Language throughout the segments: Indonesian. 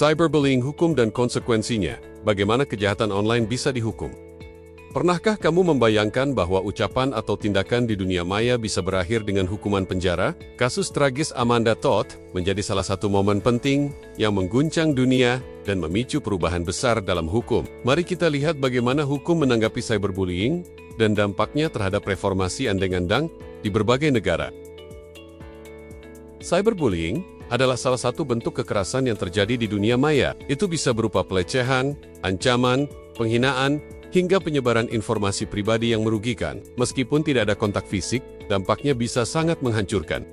Cyberbullying, hukum dan konsekuensinya. Bagaimana kejahatan online bisa dihukum? Pernahkah kamu membayangkan bahwa ucapan atau tindakan di dunia maya bisa berakhir dengan hukuman penjara? Kasus tragis Amanda Todd menjadi salah satu momen penting yang mengguncang dunia dan memicu perubahan besar dalam hukum. Mari kita lihat bagaimana hukum menanggapi cyberbullying dan dampaknya terhadap reformasi andeng-andang di berbagai negara. Cyberbullying adalah salah satu bentuk kekerasan yang terjadi di dunia maya. Itu bisa berupa pelecehan, ancaman, penghinaan, hingga penyebaran informasi pribadi yang merugikan. Meskipun tidak ada kontak fisik, dampaknya bisa sangat menghancurkan.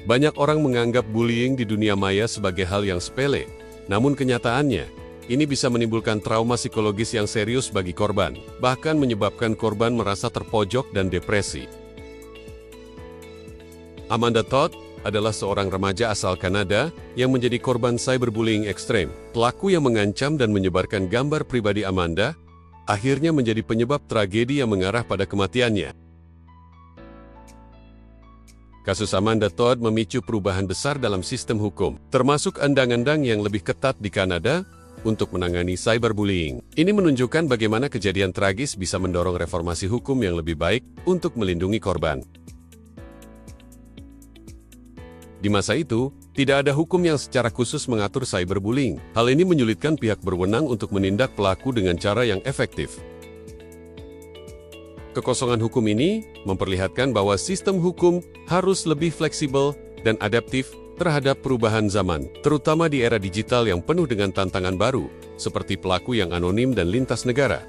Banyak orang menganggap bullying di dunia maya sebagai hal yang sepele. Namun kenyataannya, ini bisa menimbulkan trauma psikologis yang serius bagi korban, bahkan menyebabkan korban merasa terpojok dan depresi. Amanda Todd adalah seorang remaja asal Kanada yang menjadi korban cyberbullying ekstrem. Pelaku yang mengancam dan menyebarkan gambar pribadi Amanda akhirnya menjadi penyebab tragedi yang mengarah pada kematiannya. Kasus Amanda Todd memicu perubahan besar dalam sistem hukum, termasuk undang-undang yang lebih ketat di Kanada untuk menangani cyberbullying. Ini menunjukkan bagaimana kejadian tragis bisa mendorong reformasi hukum yang lebih baik untuk melindungi korban. Di masa itu, tidak ada hukum yang secara khusus mengatur cyberbullying. Hal ini menyulitkan pihak berwenang untuk menindak pelaku dengan cara yang efektif. Kekosongan hukum ini memperlihatkan bahwa sistem hukum harus lebih fleksibel dan adaptif terhadap perubahan zaman, terutama di era digital yang penuh dengan tantangan baru, seperti pelaku yang anonim dan lintas negara.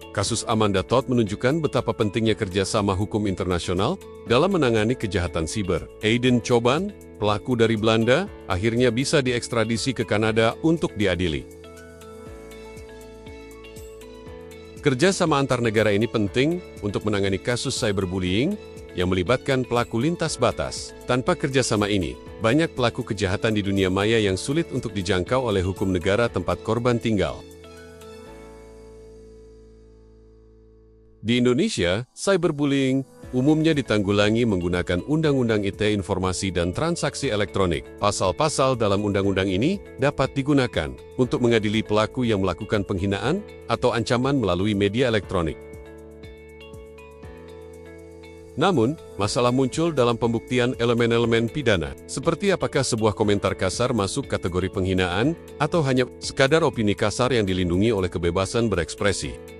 Kasus Amanda Todd menunjukkan betapa pentingnya kerjasama hukum internasional dalam menangani kejahatan siber. Aiden Choban, pelaku dari Belanda, akhirnya bisa diekstradisi ke Kanada untuk diadili. Kerjasama antar negara ini penting untuk menangani kasus cyberbullying yang melibatkan pelaku lintas batas. Tanpa kerjasama ini, banyak pelaku kejahatan di dunia maya yang sulit untuk dijangkau oleh hukum negara tempat korban tinggal. Di Indonesia, cyberbullying umumnya ditanggulangi menggunakan Undang-Undang ITE Informasi dan Transaksi Elektronik. Pasal-pasal dalam undang-undang ini dapat digunakan untuk mengadili pelaku yang melakukan penghinaan atau ancaman melalui media elektronik. Namun, masalah muncul dalam pembuktian elemen-elemen pidana, seperti apakah sebuah komentar kasar masuk kategori penghinaan atau hanya sekadar opini kasar yang dilindungi oleh kebebasan berekspresi.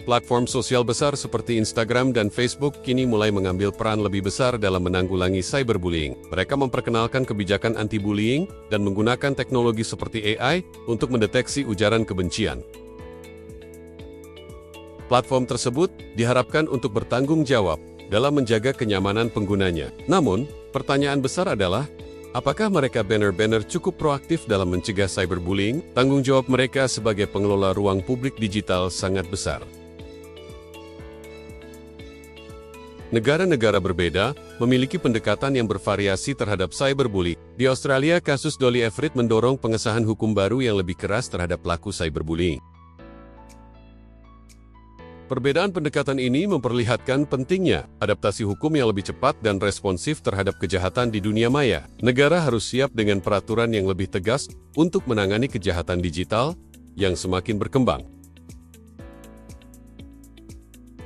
Platform sosial besar seperti Instagram dan Facebook kini mulai mengambil peran lebih besar dalam menanggulangi cyberbullying. Mereka memperkenalkan kebijakan anti-bullying dan menggunakan teknologi seperti AI untuk mendeteksi ujaran kebencian. Platform tersebut diharapkan untuk bertanggung jawab dalam menjaga kenyamanan penggunanya. Namun, pertanyaan besar adalah, apakah mereka benar-benar cukup proaktif dalam mencegah cyberbullying? Tanggung jawab mereka sebagai pengelola ruang publik digital sangat besar. Negara-negara berbeda memiliki pendekatan yang bervariasi terhadap cyberbullying. Di Australia, kasus Dolly Everett mendorong pengesahan hukum baru yang lebih keras terhadap pelaku cyberbullying. Perbedaan pendekatan ini memperlihatkan pentingnya adaptasi hukum yang lebih cepat dan responsif terhadap kejahatan di dunia maya. Negara harus siap dengan peraturan yang lebih tegas untuk menangani kejahatan digital yang semakin berkembang.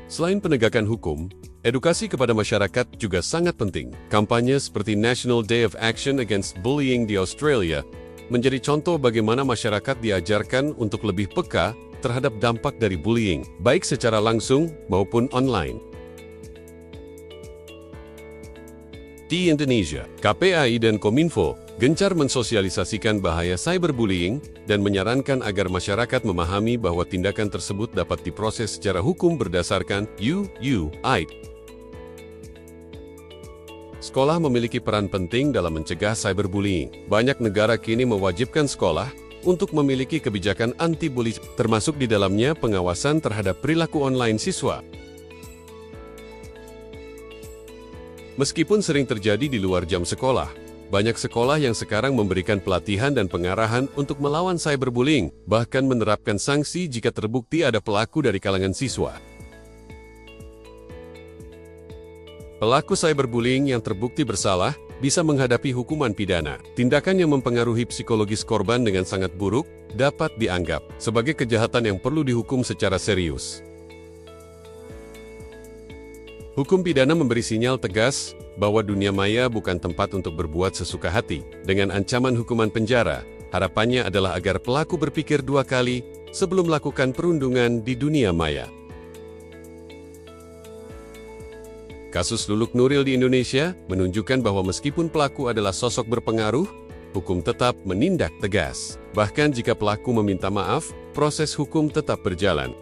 Selain penegakan hukum, edukasi kepada masyarakat juga sangat penting. Kampanye seperti National Day of Action Against Bullying di Australia menjadi contoh bagaimana masyarakat diajarkan untuk lebih peka terhadap dampak dari bullying, baik secara langsung maupun online. Di Indonesia, KPAI dan Kominfo gencar mensosialisasikan bahaya cyberbullying dan menyarankan agar masyarakat memahami bahwa tindakan tersebut dapat diproses secara hukum berdasarkan UU/ITE. Sekolah memiliki peran penting dalam mencegah cyberbullying. Banyak negara kini mewajibkan sekolah untuk memiliki kebijakan anti-bully, termasuk di dalamnya pengawasan terhadap perilaku online siswa. Meskipun sering terjadi di luar jam sekolah, banyak sekolah yang sekarang memberikan pelatihan dan pengarahan untuk melawan cyberbullying, bahkan menerapkan sanksi jika terbukti ada pelaku dari kalangan siswa. Pelaku cyberbullying yang terbukti bersalah bisa menghadapi hukuman pidana. Tindakan yang mempengaruhi psikologis korban dengan sangat buruk dapat dianggap sebagai kejahatan yang perlu dihukum secara serius. Hukum pidana memberi sinyal tegas bahwa dunia maya bukan tempat untuk berbuat sesuka hati. Dengan ancaman hukuman penjara, harapannya adalah agar pelaku berpikir 2 kali sebelum melakukan perundungan di dunia maya. Kasus Luluk Nuril di Indonesia menunjukkan bahwa meskipun pelaku adalah sosok berpengaruh, hukum tetap menindak tegas. Bahkan jika pelaku meminta maaf, proses hukum tetap berjalan.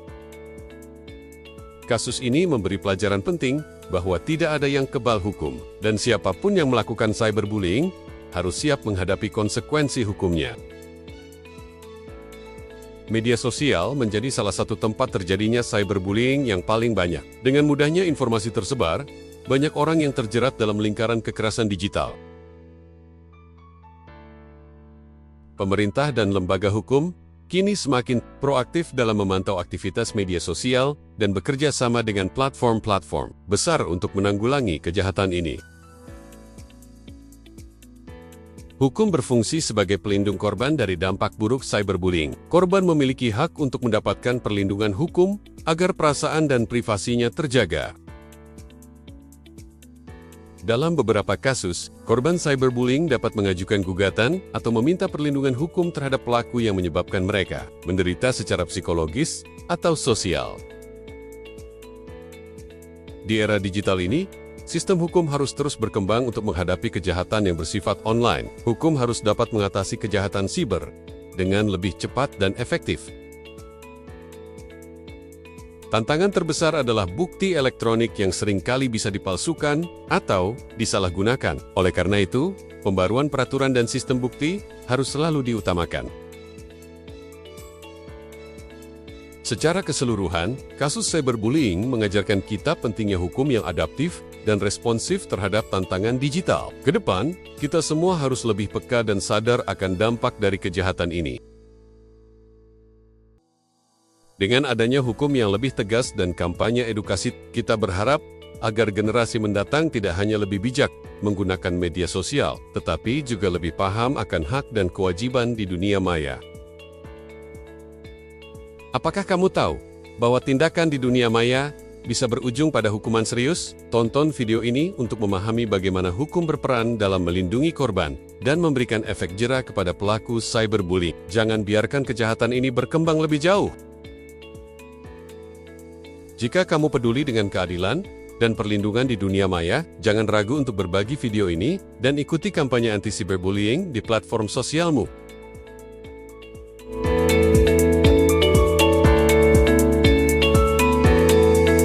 Kasus ini memberi pelajaran penting bahwa tidak ada yang kebal hukum, dan siapapun yang melakukan cyberbullying harus siap menghadapi konsekuensi hukumnya. Media sosial menjadi salah satu tempat terjadinya cyberbullying yang paling banyak. Dengan mudahnya informasi tersebar, banyak orang yang terjerat dalam lingkaran kekerasan digital. Pemerintah dan lembaga hukum kini semakin proaktif dalam memantau aktivitas media sosial dan bekerja sama dengan platform-platform besar untuk menanggulangi kejahatan ini. Hukum berfungsi sebagai pelindung korban dari dampak buruk cyberbullying. Korban memiliki hak untuk mendapatkan perlindungan hukum agar perasaan dan privasinya terjaga. Dalam beberapa kasus, korban cyberbullying dapat mengajukan gugatan atau meminta perlindungan hukum terhadap pelaku yang menyebabkan mereka menderita secara psikologis atau sosial. Di era digital ini, sistem hukum harus terus berkembang untuk menghadapi kejahatan yang bersifat online. Hukum harus dapat mengatasi kejahatan siber dengan lebih cepat dan efektif. Tantangan terbesar adalah bukti elektronik yang seringkali bisa dipalsukan atau disalahgunakan. Oleh karena itu, pembaruan peraturan dan sistem bukti harus selalu diutamakan. Secara keseluruhan, kasus cyberbullying mengajarkan kita pentingnya hukum yang adaptif dan responsif terhadap tantangan digital. Ke depan, kita semua harus lebih peka dan sadar akan dampak dari kejahatan ini. Dengan adanya hukum yang lebih tegas dan kampanye edukasi, kita berharap agar generasi mendatang tidak hanya lebih bijak menggunakan media sosial, tetapi juga lebih paham akan hak dan kewajiban di dunia maya. Apakah kamu tahu bahwa tindakan di dunia maya bisa berujung pada hukuman serius? Tonton video ini untuk memahami bagaimana hukum berperan dalam melindungi korban dan memberikan efek jera kepada pelaku cyberbullying. Jangan biarkan kejahatan ini berkembang lebih jauh. Jika kamu peduli dengan keadilan dan perlindungan di dunia maya, jangan ragu untuk berbagi video ini dan ikuti kampanye anti-cyberbullying di platform sosialmu.